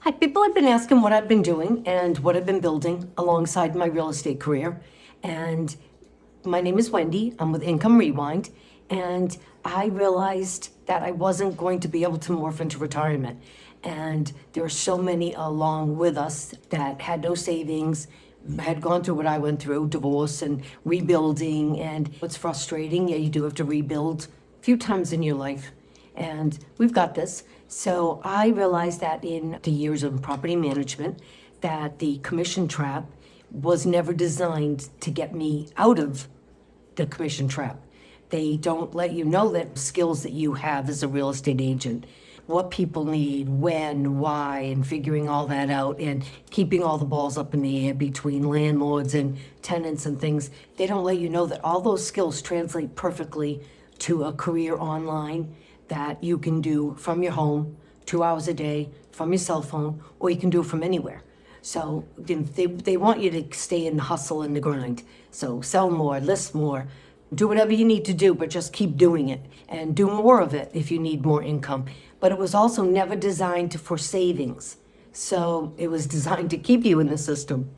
Hi, people have been asking what I've been doing and what I've been building alongside my real estate career. And my name is Wendy. I'm with Income Rewind. And I realized that I wasn't going to be able to morph into retirement. And there are so many along with us that had no savings, had gone through what I went through, divorce and rebuilding. And it's frustrating. Yeah, you do have to rebuild a few times in your life. And we've got this. So I realized that in the years of property management, that the commission trap was never designed to get me out of the commission trap. They don't let you know that skills that you have as a real estate agent, what people need, when, why, and figuring all that out and keeping all the balls up in the air between landlords and tenants and things. They don't let you know that all those skills translate perfectly to a career online that you can do from your home, 2 hours a day, from your cell phone, or you can do it from anywhere. So they want you to stay in the hustle and the grind. So sell more, list more, do whatever you need to do, but just keep doing it and do more of it if you need more income. But it was also never designed for savings. So it was designed to keep you in the system.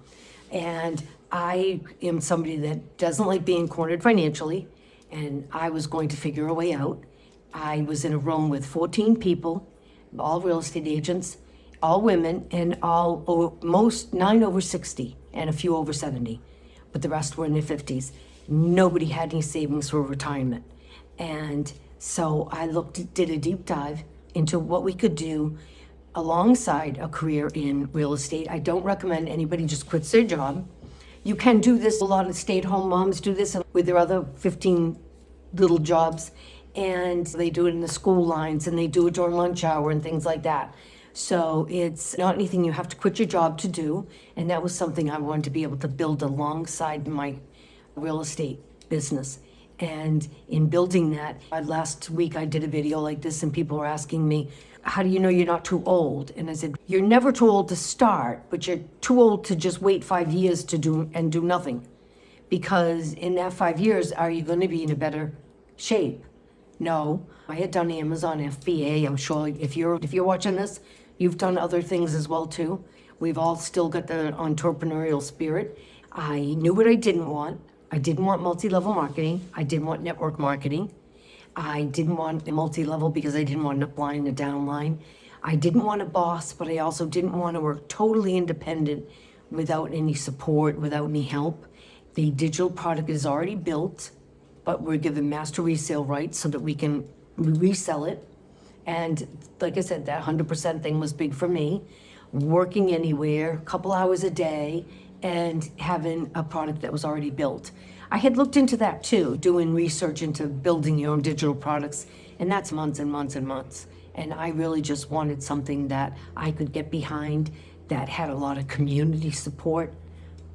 And I am somebody that doesn't like being cornered financially, and I was going to figure a way out. I was in a room with 14 people, all real estate agents, all women, and most 9 over 60 and a few over 70, but the rest were in their 50s. Nobody had any savings for retirement. And so I did a deep dive into what we could do alongside a career in real estate. I don't recommend anybody just quits their job. You can do this, a lot of stay-at-home moms do this with their other 15 little jobs, and they do it in the school lines, and they do it during lunch hour and things like that. So it's not anything you have to quit your job to do, and that was something I wanted to be able to build alongside my real estate business. And in building that, last week I did a video like this, and people were asking me, how do you know you're not too old? And I said, you're never too old to start, but you're too old to just wait 5 years to do nothing. Because in that 5 years, are you going to be in a better shape? No. I had done Amazon FBA. I'm sure if you're watching this, you've done other things as well too. We've all still got the entrepreneurial spirit. I knew what I didn't want. I didn't want multi-level marketing. I didn't want network marketing. I didn't want multi-level because I didn't want an upline and a downline. I didn't want a boss, but I also didn't want to work totally independent without any support, without any help. The digital product is already built, but we're given master resale rights so that we can resell it. And like I said, that 100% thing was big for me. Working anywhere, a couple hours a day, and having a product that was already built. I had looked into that too, doing research into building your own digital products, and that's months and months and months. And I really just wanted something that I could get behind, that had a lot of community support.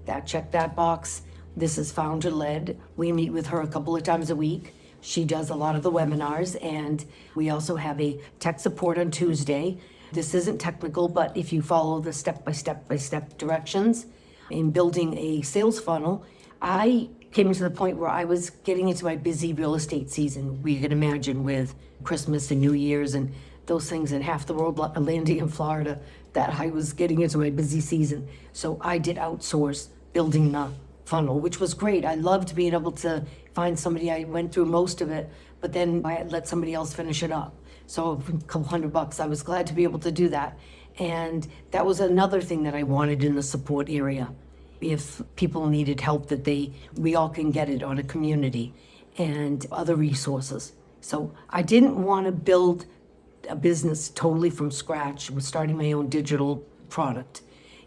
That checked that box. This is founder-led. We meet with her a couple of times a week. She does a lot of the webinars, and we also have a tech support on Tuesday. This isn't technical, but if you follow the step-by-step directions in building a sales funnel, I came to the point where I was getting into my busy real estate season. We can imagine with Christmas and New Year's and those things, and half the world landing in Florida, that I was getting into my busy season. So I did outsource building the funnel, which was great. I loved being able to find somebody. I went through most of it, but then I let somebody else finish it up. So a couple $100, I was glad to be able to do that. And that was another thing that I wanted in the support area. If people needed help, that we all can get it on a community and other resources. So I didn't want to build a business totally from scratch with starting my own digital product.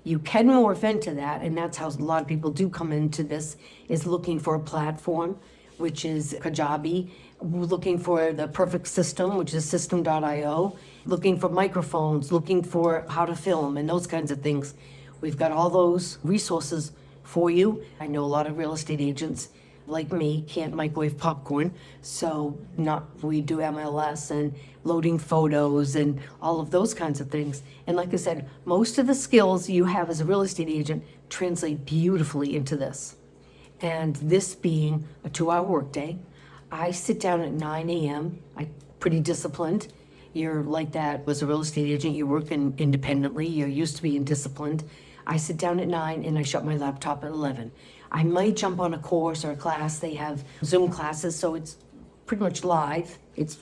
You can morph into that, and that's how a lot of people do come into this, is looking for a platform, which is Kajabi, looking for the perfect system, which is system.io, looking for microphones, looking for how to film and those kinds of things. We've got all those resources for you. I know a lot of real estate agents like me can't microwave popcorn, so we do MLS and loading photos and all of those kinds of things. And like I said, most of the skills you have as a real estate agent translate beautifully into this. And this being a 2-hour workday, I sit down at 9 a.m. I'm pretty disciplined, You're like that as a real estate agent. You're working independently. You're used to being disciplined. I sit down at 9 and I shut my laptop at 11. I might jump on a course or a class. They have Zoom classes, so it's pretty much live. It's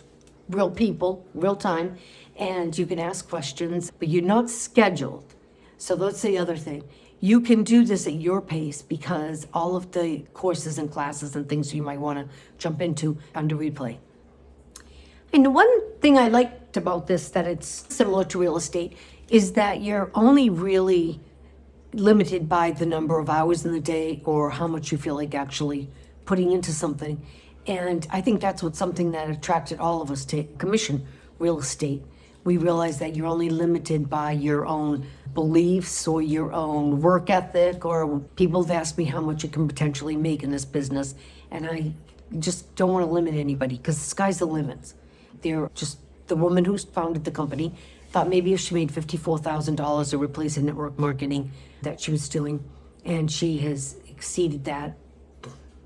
real people, real time, and you can ask questions, but you're not scheduled. So that's the other thing. You can do this at your pace because all of the courses and classes and things you might want to jump into under replay. And the one thing I liked about this, that it's similar to real estate, is that you're only really limited by the number of hours in the day or how much you feel like actually putting into something. And I think that's what's something that attracted all of us to commission real estate. We realize that you're only limited by your own beliefs or your own work ethic, or people have asked me how much you can potentially make in this business. And I just don't want to limit anybody because the sky's the limit. They're just, the woman who founded the company thought maybe if she made $54,000 to replace the network marketing that she was doing, and she has exceeded that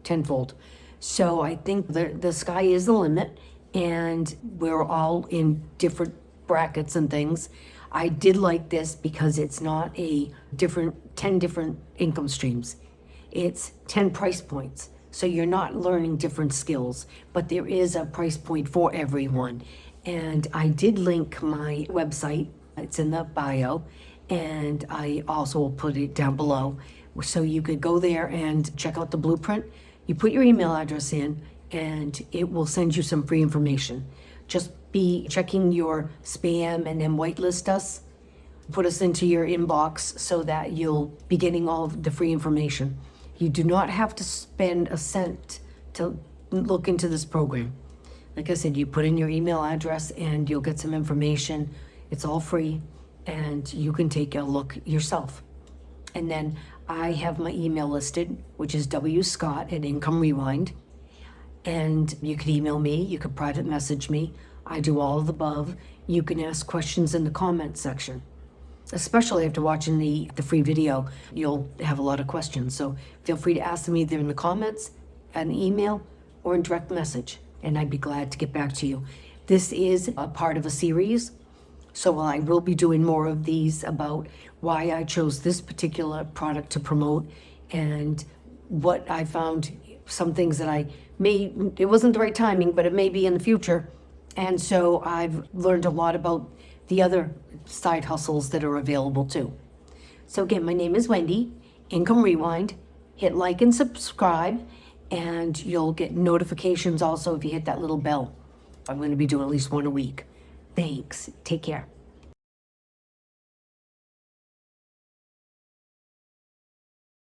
tenfold. So I think the sky is the limit, and we're all in different brackets and things. I did like this because it's not 10 different income streams. It's 10 price points. So you're not learning different skills, but there is a price point for everyone. And I did link my website. It's in the bio, and I also will put it down below. So you could go there and check out the blueprint. You put your email address in, and it will send you some free information. Just be checking your spam and then whitelist us. Put us into your inbox so that you'll be getting all of the free information. You do not have to spend a cent to look into this program. Like I said, you put in your email address and you'll get some information. It's all free, and you can take a look yourself. And then I have my email listed, which is wscott@Income Rewind. And you could email me, you could private message me. I do all of the above. You can ask questions in the comment section. Especially after watching the free video, you'll have a lot of questions. So feel free to ask them either in the comments, an email, or in direct message, and I'd be glad to get back to you. This is a part of a series, so I will be doing more of these about why I chose this particular product to promote and what I found, some things that it wasn't the right timing, but it may be in the future. And so I've learned a lot about the other side hustles that are available too. So again, my name is Wendy, Income Rewind. Hit like and subscribe, and you'll get notifications also if you hit that little bell. I'm going to be doing at least one a week. Thanks. Take care.